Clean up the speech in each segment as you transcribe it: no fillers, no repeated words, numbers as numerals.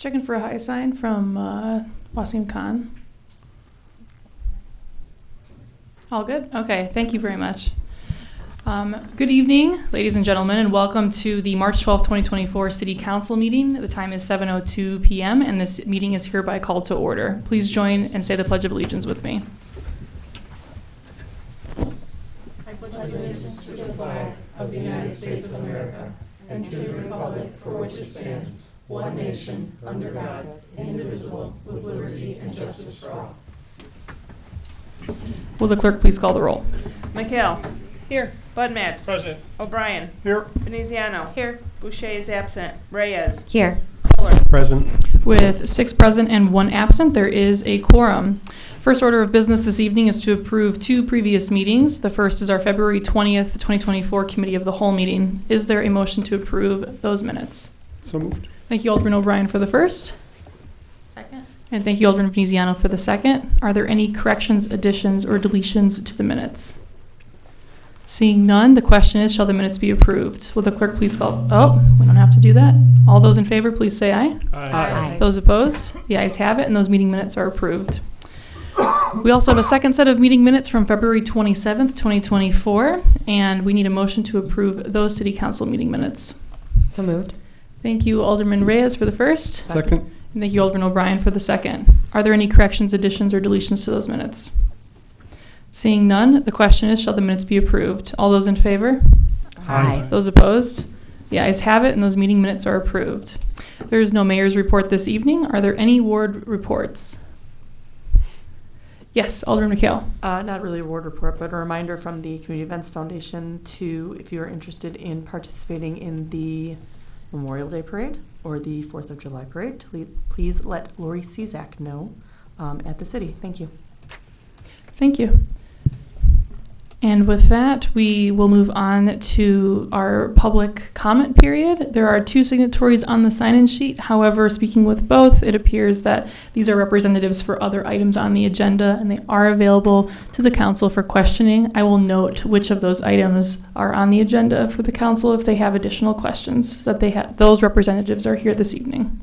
Checking for a high sign from Wasim Khan. All good? Okay, thank you very much. Good evening, ladies and gentlemen, and welcome to the March 12, 2024 City Council meeting. The time is 7:02 p.m., and this meeting is hereby called to order. Please join and say the Pledge of Allegiance with me. I pledge allegiance to the flag of the United States of America and to the republic for which it stands, one nation, under God, indivisible, with liberty and justice for all. Will the clerk please call the roll? McHale. Here. Budmetz. Present. O'Brien. Here. Veneziano. Here. Boucher is absent. Reyes. Here. Kohler. Present. With 6 present and 1 absent, there is a quorum. First order of business this evening is to approve 2 previous meetings. The first is our February 20th, 2024 Committee of the Whole meeting. Is there a motion to approve those minutes? So moved. Thank you, Alderman O'Brien, for the first. Second. And thank you, Alderman Veneziano, for the second. Are there any corrections, additions, or deletions to the minutes? Seeing none, the question is, shall the minutes be approved? Will the clerk please call? Oh, we don't have to do that. All those in favor, please say aye. Aye. Those opposed? The ayes have it, and those meeting minutes are approved. We also have a second set of meeting minutes from February 27th, 2024, and we need a motion to approve those city council meeting minutes. So moved. Thank you, Alderman Reyes, for the first. Second. And thank you, Alderman O'Brien, for the second. Are there any corrections, additions, or deletions to those minutes? Seeing none, the question is, shall the minutes be approved? All those in favor? Aye. Those opposed? The ayes have it, and those meeting minutes are approved. There is no mayor's report this evening. Are there any ward reports? Yes, Alderman McHale. Not really a ward report, but a reminder from the Community Events Foundation to, if you are interested in participating in the Memorial Day Parade or the 4th of July Parade, please let Lori Cezak know at the city. Thank you. Thank you. And with that, we will move on to our public comment period. There are 2 signatories on the sign-in sheet. However, speaking with both, it appears that these are representatives for other items on the agenda, and they are available to the council for questioning. I will note which of those items are on the agenda for the council if they have additional questions that they have. Those representatives are here this evening.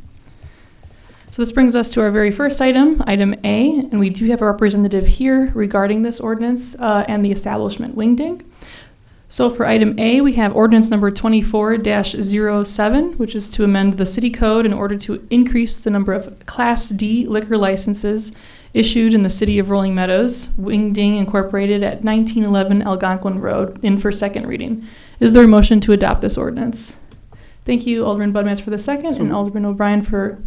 So this brings us to our very first item, item A, and we do have a representative here regarding this ordinance and the establishment wingding. So for item A, we have ordinance number 24-07, which is to amend the city code in order to increase the number of Class D liquor licenses issued in the city of Rolling Meadows, Wingding Incorporated at 1911 Algonquin Road, in for second reading. Is there a motion to adopt this ordinance? Thank you, Alderman Budmetz, for the second, and Alderman O'Brien for,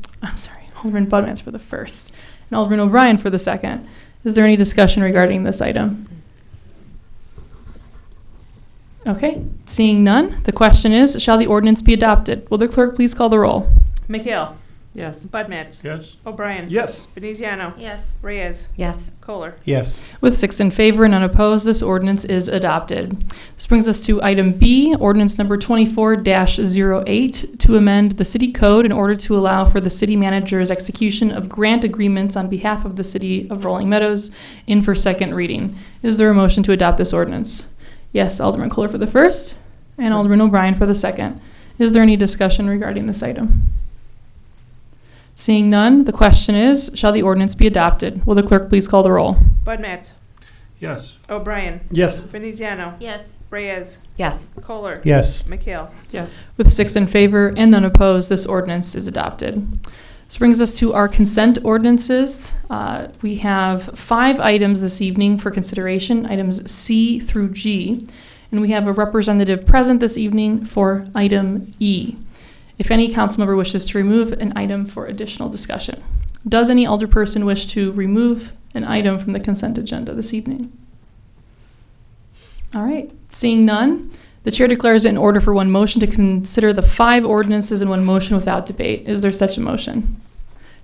Alderman Budmetz for the first, and Alderman O'Brien for the second. Is there any discussion regarding this item? Okay, seeing none, the question is, shall the ordinance be adopted? Will the clerk please call the roll? McHale. Yes. Budmetz. Yes. O'Brien. Yes. Veneziano. Yes. Reyes. Yes. Kohler. Yes. With 6 in favor and unopposed, this ordinance is adopted. This brings us to item B, ordinance number 24-08, to amend the city code in order to allow for the city manager's execution of grant agreements on behalf of the city of Rolling Meadows, in for second reading. Is there a motion to adopt this ordinance? Yes, Alderman Kohler for the first, and Alderman O'Brien for the second. Is there any discussion regarding this item? Seeing none, the question is, shall the ordinance be adopted? Will the clerk please call the roll? Budmetz. Yes. O'Brien. Yes. Veneziano. Yes. Reyes. Yes. Kohler. Yes. McHale. Yes. With 6 in favor and none opposed, this ordinance is adopted. This brings us to our consent ordinances. We have 5 items this evening for consideration, items C through G, and we have a representative present this evening for item E. If any council member wishes to remove an item for additional discussion. Does any alderperson wish to remove an item from the consent agenda this evening? All right, seeing none, the chair declares it in order for one motion to consider the 5 ordinances in one motion without debate. Is there such a motion?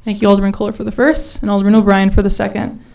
Thank you, Alderman Kohler for the first, and Alderman O'Brien for the second.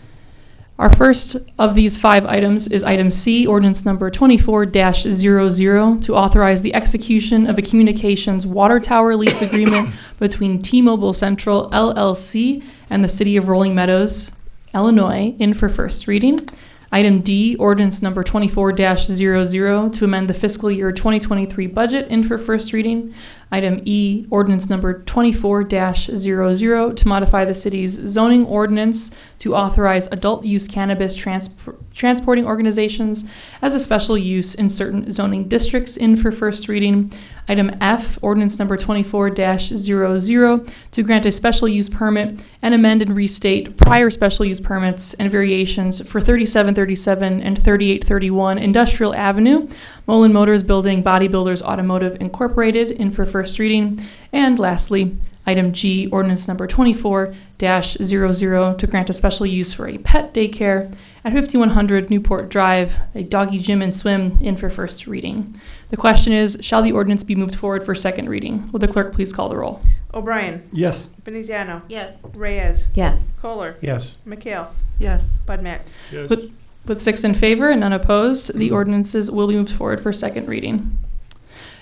Our first of these 5 items is item C, ordinance number 24-00, to authorize the execution of a communications water tower lease agreement between T-Mobile Central LLC and the city of Rolling Meadows, Illinois, in for first reading. Item D, ordinance number 24-00, to amend the fiscal year 2023 budget, in for first reading. Item E, ordinance number 24-00 to modify the city's zoning ordinance to authorize adult use cannabis transporting organizations as a special use in certain zoning districts in for first reading. Item F, ordinance number 24-00 to grant a special use permit and amend and restate prior special use permits and variations for 3737 and 3831 Industrial Avenue, Mullen Motors Building Bodybuilders Automotive Incorporated in for first reading. And lastly, item G, ordinance number 24-00 to grant a special use for a pet daycare at 5100 Newport Drive, a doggy gym and swim in for first reading. The question is, shall the ordinance be moved forward for second reading? Will the clerk please call the roll? O'Brien. Yes. Veneziano. Yes. Reyes. Yes. Kohler. Yes. McHale. Yes. Bud Matts. Yes. With 6 in favor and none opposed, the ordinances will be moved forward for second reading.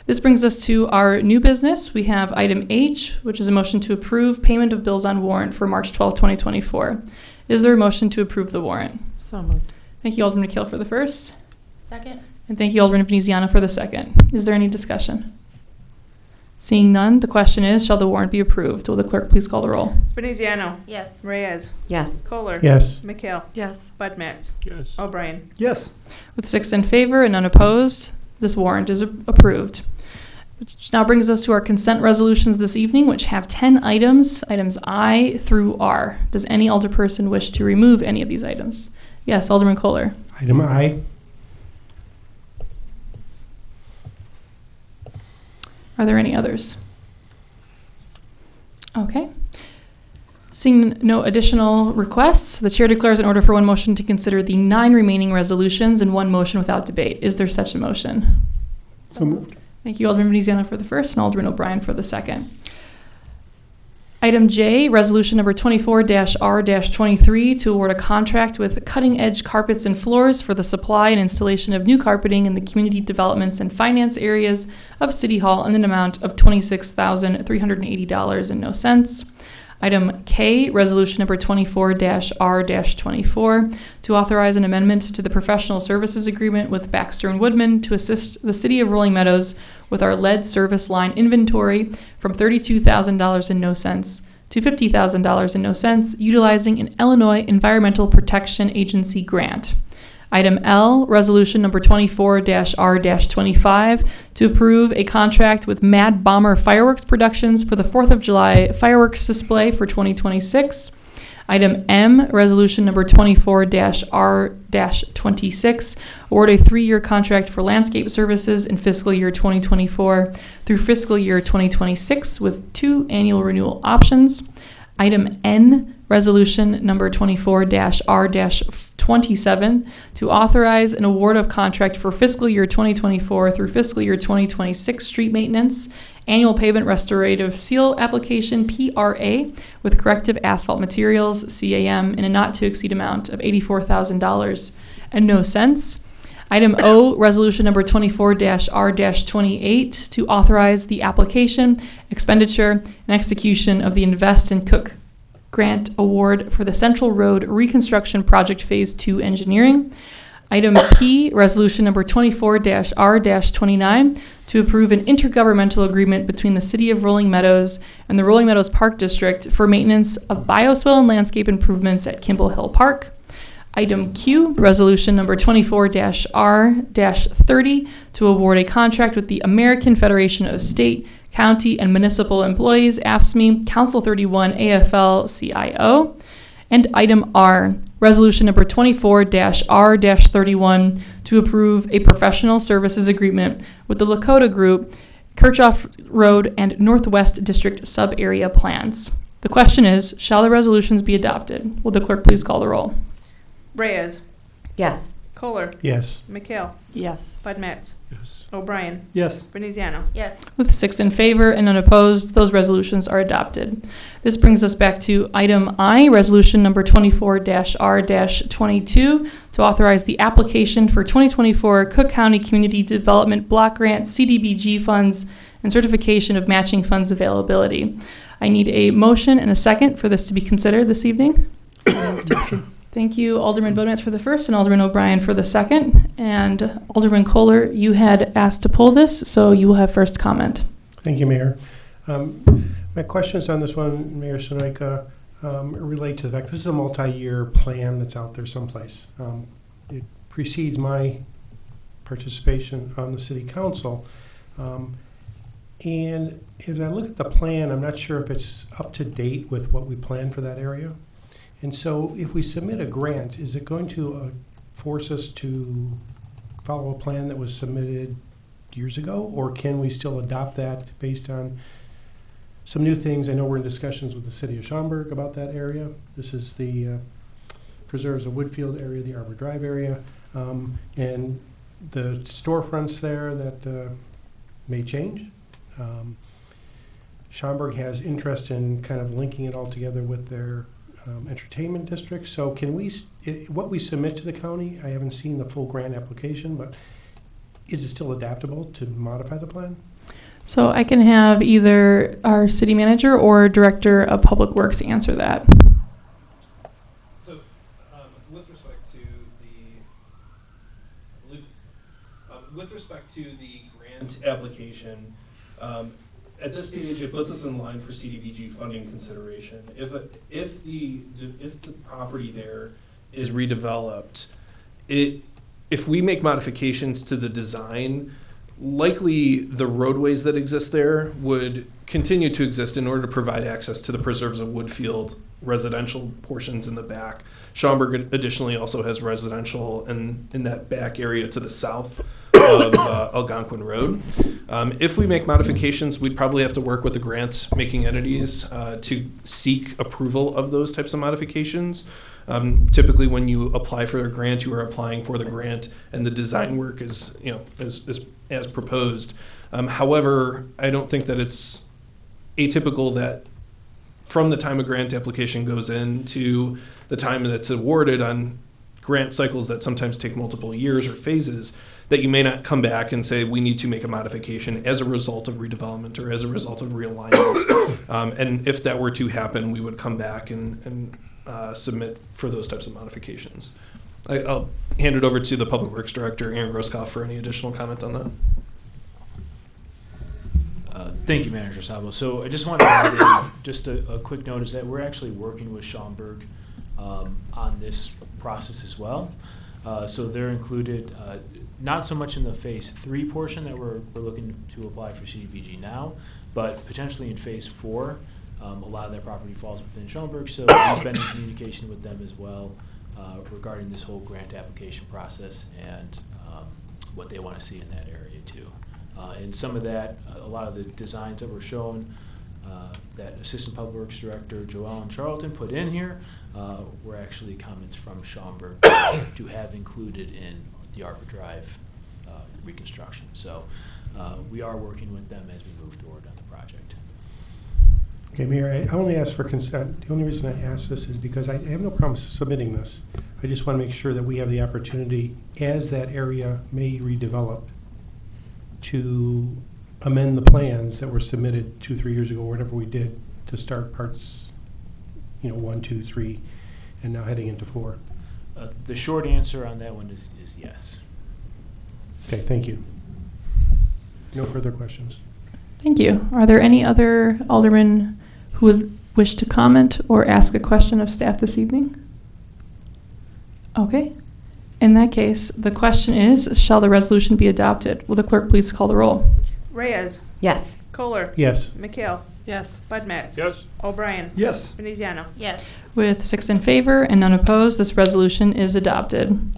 This brings us to our new business. We have item H, which is a motion to approve payment of bills on warrant for March 12, 2024. Is there a motion to approve the warrant? So moved. Thank you, Alderman McHale, for the first. Second. And thank you, Alderman Veneziano, for the second. Is there any discussion? Seeing none, the question is, shall the warrant be approved? Will the clerk please call the roll? Veneziano. Yes. Reyes. Yes. Kohler. Yes. McHale. Yes. Bud Matts. Yes. O'Brien. Yes. With 6 in favor and none opposed, this warrant is approved. Which now brings us to our consent resolutions this evening, which have 10 items, items I through R. Does any alderperson wish to remove any of these items? Yes, Alderman Kohler. Item I. Are there any others? Okay. Seeing no additional requests, the chair declares an order for one motion to consider the 9 remaining resolutions in one motion without debate. Is there such a motion? So moved. Thank you, Alderman Veneziano, for the first and Alderman O'Brien for the second. Item J, resolution number 24-R-23 to award a contract with Cutting Edge Carpets and Floors for the supply and installation of new carpeting in the community developments and finance areas of City Hall in an amount of $26,380.00. Item K, resolution number 24-R-24 to authorize an amendment to the professional services agreement with Baxter and Woodman to assist the City of Rolling Meadows with our lead service line inventory from $32,000.00 to $50,000.00, utilizing an Illinois Environmental Protection Agency grant. Item L, resolution number 24-R-25 to approve a contract with Mad Bomber Fireworks Productions for the 4th of July fireworks display for 2026. Item M, resolution number 24-R-26, award a 3-year contract for landscape services in fiscal year 2024 through fiscal year 2026 with 2 annual renewal options. Item N, resolution number 24-R-27 to authorize an award of contract for fiscal year 2024 through fiscal year 2026 street maintenance, annual pavement restorative seal application PRA with corrective asphalt materials CAM in a not to exceed amount of $84,000.00. Item O, resolution number 24-R-28 to authorize the application, expenditure, and execution of the Invest in Cook Grant Award for the Central Road Reconstruction Project Phase 2 Engineering. Item P, resolution number 24-R-29 to approve an intergovernmental agreement between the City of Rolling Meadows and the Rolling Meadows Park District for maintenance of bioswale and landscape improvements at Kimball Hill Park. Item Q, resolution number 24-R-30 to award a contract with the American Federation of State, County, and Municipal Employees, AFSCME, Council 31 AFL-CIO. And item R, resolution number 24-R-31 to approve a professional services agreement with the Lakota Group, Kirchhoff Road and Northwest District Sub-Area Plans. The question is, shall the resolutions be adopted? Will the clerk please call the roll? Reyes. Yes. Kohler. Yes. McHale. Yes. Bud Matts. Yes. O'Brien. Yes. Veneziano. Yes. With 6 in favor and unopposed, those resolutions are adopted. This brings us back to item I, resolution number 24-R-22 to authorize the application for 2024 Cook County Community Development Block Grant CDBG funds and certification of matching funds availability. I need a motion and a second for this to be considered this evening. Thank you, Alderman Bodmans for the first and Alderman O'Brien for the second. And Alderman Kohler, you had asked to pull this, so you will have first comment. Thank you, Mayor. My questions on this one, Mayor Sonoyka, relate to the fact this is a multi-year plan that's out there someplace. It precedes my participation on the city council. And as I look at the plan, I'm not sure if it's up to date with what we planned for that area. And so if we submit a grant, is it going to force us to follow a plan that was submitted years ago? Or can we still adopt that based on some new things? I know we're in discussions with the city of Schaumburg about that area. This is the preserves of Woodfield area, the Arbor Drive area, and the storefronts there that may change. Schaumburg has interest in kind of linking it all together with their entertainment district. So can we, what we submit to the county, I haven't seen the full grant application, but is it still adaptable to modify the plan? So I can have either our city manager or director of public works answer that. So, with respect to the grant application, at this stage, it puts us in line for CDBG funding consideration. If the property there is redeveloped, if we make modifications to the design, likely the roadways that exist there would continue to exist in order to provide access to the preserves of Woodfield residential portions in the back. Schaumburg additionally also has residential in that back area to the south of Algonquin Road. If we make modifications, we'd probably have to work with the grant making entities to seek approval of those types of modifications. Typically, when you apply for a grant, you are applying for the grant, and the design work is, as proposed. However, I don't think that it's atypical that from the time a grant application goes in to the time that it's awarded on grant cycles that sometimes take multiple years or phases, that you may not come back and say we need to make a modification as a result of redevelopment or as a result of realignment. And if that were to happen, we would come back and submit for those types of modifications. I'll hand it over to the Public Works Director, Aaron Grosskopf, for any additional comment on that. Thank you, Manager Sabo. So I just want to add in just a quick note is that we're actually working with Schaumburg on this process as well. So they're included, not so much in the Phase 3 portion that we're looking to apply for CDBG now, but potentially in Phase 4. A lot of that property falls within Schaumburg, so we've been in communication with them as well regarding this whole grant application process and what they want to see in that area too. And some of that, a lot of the designs that were shown that Assistant Public Works Director Joellen Charlton put in here were actually comments from Schaumburg to have included in the Arbor Drive reconstruction. So we are working with them as we move forward on the project. Okay, Mayor, I only ask for consent. The only reason I ask this is because I have no problem submitting this. I just want to make sure that we have the opportunity, as that area may redevelop, to amend the plans that were submitted 2-3 years ago, or whatever we did, to start parts, 1, 2, 3, and now heading into 4. The short answer on that one is yes. Okay, thank you. No further questions. Thank you. Are there any other aldermen who would wish to comment or ask a question of staff this evening? Okay. In that case, the question is, shall the resolution be adopted? Will the clerk please call the roll? Reyes. Yes. Kohler. Yes. McHale. Yes. Bud Matts. Yes. O'Brien. Yes. Veneziano. Yes. With 6 in favor and none opposed, this resolution is adopted.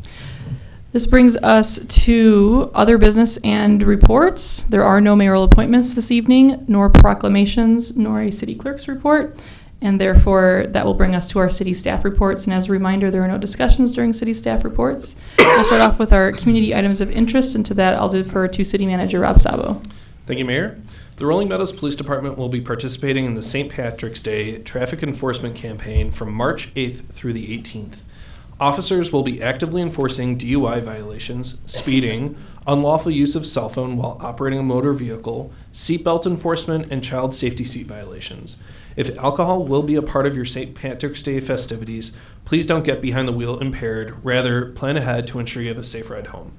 This brings us to other business and reports. There are no mayoral appointments this evening, nor proclamations, nor a city clerk's report, and therefore that will bring us to our city staff reports. And as a reminder, there are no discussions during city staff reports. We'll start off with our community items of interest, and to that I'll defer to City Manager Rob Sabo. Thank you, Mayor. The Rolling Meadows Police Department will be participating in the St. Patrick's Day Traffic Enforcement Campaign from March 8th through the 18th. Officers will be actively enforcing DUI violations, speeding, unlawful use of cell phone while operating a motor vehicle, seatbelt enforcement, and child safety seat violations. If alcohol will be a part of your St. Patrick's Day festivities, please don't get behind the wheel impaired. Rather, plan ahead to ensure you have a safe ride home.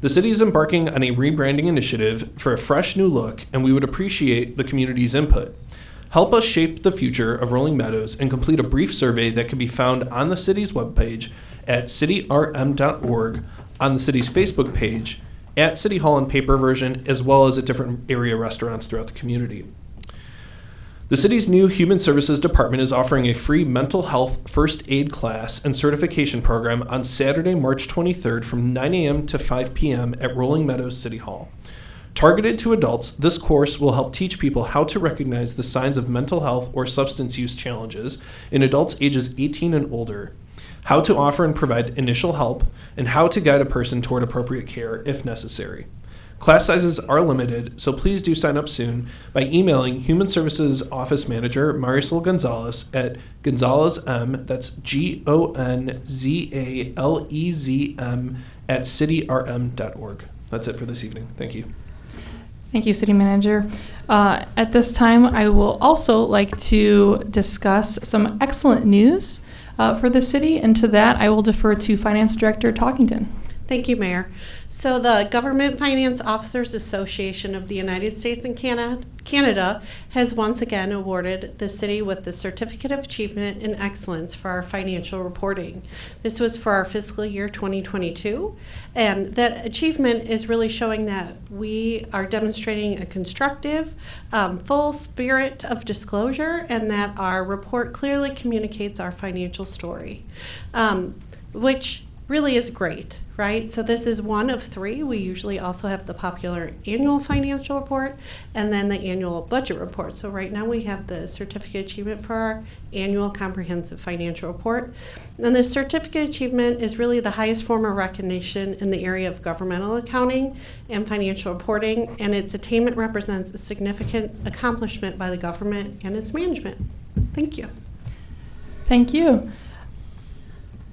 The city is embarking on a rebranding initiative for a fresh new look, and we would appreciate the community's input. Help us shape the future of Rolling Meadows and complete a brief survey that can be found on the city's webpage at cityrm.org, on the city's Facebook page, at City Hall in paper version, as well as at different area restaurants throughout the community. The city's new Human Services Department is offering a free mental health first aid class and certification program on Saturday, March 23rd from 9 a.m. to 5 p.m. at Rolling Meadows City Hall. Targeted to adults, this course will help teach people how to recognize the signs of mental health or substance use challenges in adults ages 18 and older, how to offer and provide initial help, and how to guide a person toward appropriate care if necessary. Class sizes are limited, so please do sign up soon by emailing Human Services Office Manager Marisol Gonzalez at gonzalezm, that's GONZALEZM, at cityrm.org. That's it for this evening. Thank you. Thank you, City Manager. At this time, I will also like to discuss some excellent news for the city, and to that, I will defer to Finance Director Talkington. Thank you, Mayor. So the Government Finance Officers Association of the United States and Canada has once again awarded the city with the Certificate of Achievement in Excellence for our financial reporting. This was for our fiscal year 2022, and that achievement is really showing that we are demonstrating a constructive, full spirit of disclosure, and that our report clearly communicates our financial story, which really is great, right? So this is one of three. We usually also have the popular annual financial report and then the annual budget report. So right now we have the certificate achievement for our annual comprehensive financial report. And the certificate achievement is really the highest form of recognition in the area of governmental accounting and financial reporting, and its attainment represents a significant accomplishment by the government and its management. Thank you. Thank you.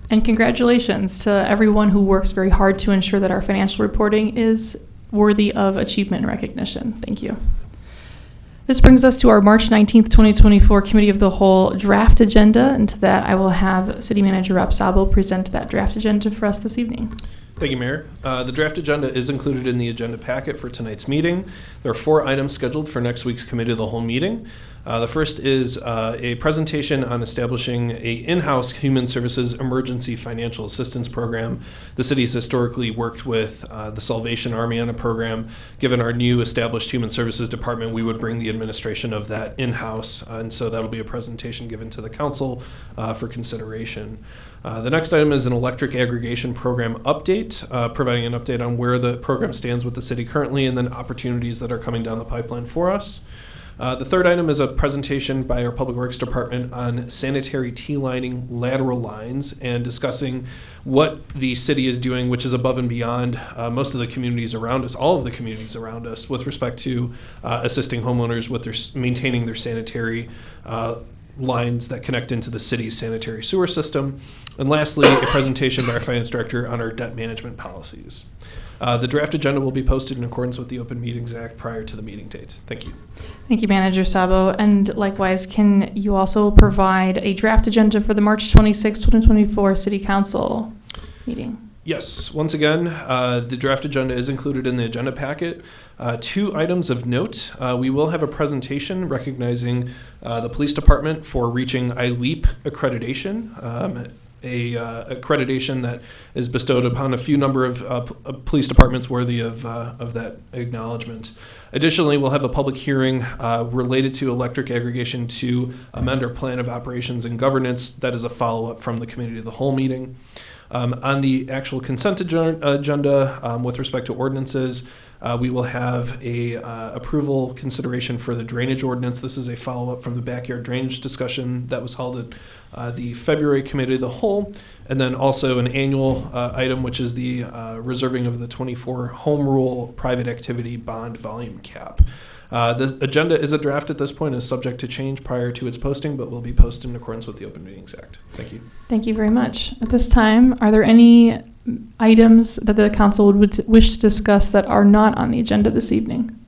And congratulations to everyone who works very hard to ensure that our financial reporting is worthy of achievement and recognition. Thank you. This brings us to our March 19th, 2024 Committee of the Whole draft agenda. And to that, I will have City Manager Rob Sabo present that draft agenda for us this evening. Thank you, Mayor. The draft agenda is included in the agenda packet for tonight's meeting. There are 4 items scheduled for next week's Committee of the Whole meeting. The first is a presentation on establishing a in-house Human Services Emergency Financial Assistance Program. The city's historically worked with the Salvation Army on a program. Given our new established Human Services Department, we would bring the administration of that in-house, and so that'll be a presentation given to the council for consideration. The next item is an electric aggregation program update, providing an update on where the program stands with the city currently and then opportunities that are coming down the pipeline for us. The third item is a presentation by our Public Works Department on sanitary T-lining lateral lines and discussing what the city is doing, which is above and beyond most of the communities around us, all of the communities around us, with respect to assisting homeowners with their maintaining their sanitary lines that connect into the city's sanitary sewer system. And lastly, a presentation by our Finance Director on our debt management policies. The draft agenda will be posted in accordance with the Open Meetings Act prior to the meeting date. Thank you. Thank you, Manager Sabo. And likewise, can you also provide a draft agenda for the March 26, 2024 City Council meeting? Yes. Once again, the draft agenda is included in the agenda packet. 2 items of note. We will have a presentation recognizing the police department for reaching ILEAP accreditation. Accreditation that is bestowed upon a few number of police departments worthy of that acknowledgement. Additionally, we'll have a public hearing related to electric aggregation to amend our plan of operations and governance. That is a follow-up from the Committee of the Whole meeting. On the actual consent agenda, with respect to ordinances, we will have a approval consideration for the drainage ordinance. This is a follow-up from the backyard drainage discussion that was held at the February Committee of the Whole, and then also an annual item, which is the reserving of the 24 home rule private activity bond volume cap. The agenda is a draft at this point, is subject to change prior to its posting, but will be posted in accordance with the Open Meetings Act. Thank you. Thank you very much. At this time, are there any items that the council would wish to discuss that are not on the agenda this evening?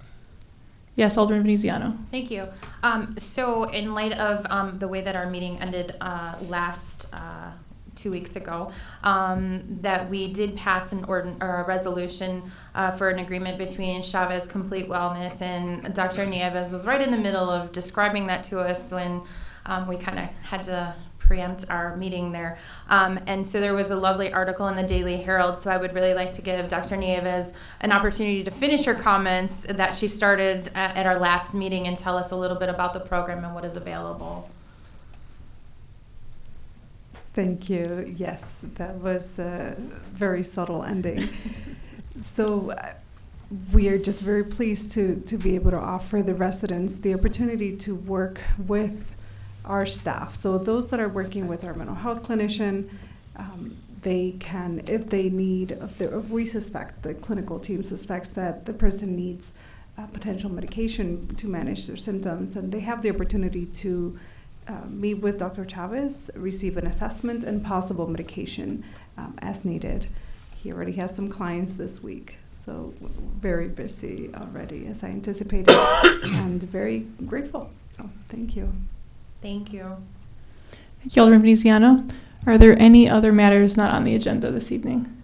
Yes, Alderman Veneziano. Thank you. So in light of the way that our meeting ended last 2 weeks ago, that we did pass or a resolution for an agreement between Chavez Complete Wellness, and Dr. Nieves was right in the middle of describing that to us when we kind of had to preempt our meeting there. And so there was a lovely article in the Daily Herald, so I would really like to give Dr. Nieves an opportunity to finish her comments that she started at our last meeting and tell us a little bit about the program and what is available. Thank you. Yes, that was a very subtle ending. So we are just very pleased to be able to offer the residents the opportunity to work with our staff. So those that are working with our mental health clinician, they can, if they need, if we suspect, the clinical team suspects that the person needs potential medication to manage their symptoms, and they have the opportunity to meet with Dr. Chavez, receive an assessment and possible medication as needed. He already has some clients this week, so very busy already as I anticipated, and very grateful. So thank you. Thank you. Thank you, Alderman Veneziano. Are there any other matters not on the agenda this evening?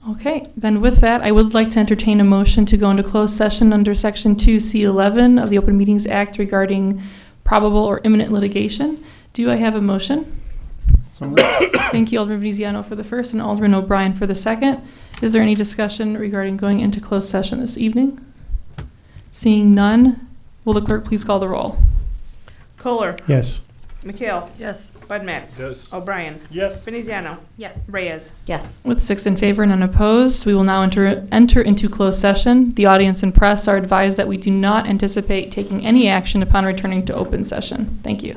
Okay, then with that, I would like to entertain a motion to go into closed session under Section 2C11 of the Open Meetings Act regarding probable or imminent litigation. Do I have a motion? Thank you, Alderman Veneziano for the first and Alderman O'Brien for the second. Is there any discussion regarding going into closed session this evening? Seeing none, will the clerk please call the roll? Kohler. Yes. McHale. Yes. Bud Matts. Yes. O'Brien. Yes. Veneziano. Yes. Reyes. Yes. With 6 in favor and none opposed, we will now enter into closed session. The audience and press are advised that we do not anticipate taking any action upon returning to open session. Thank you.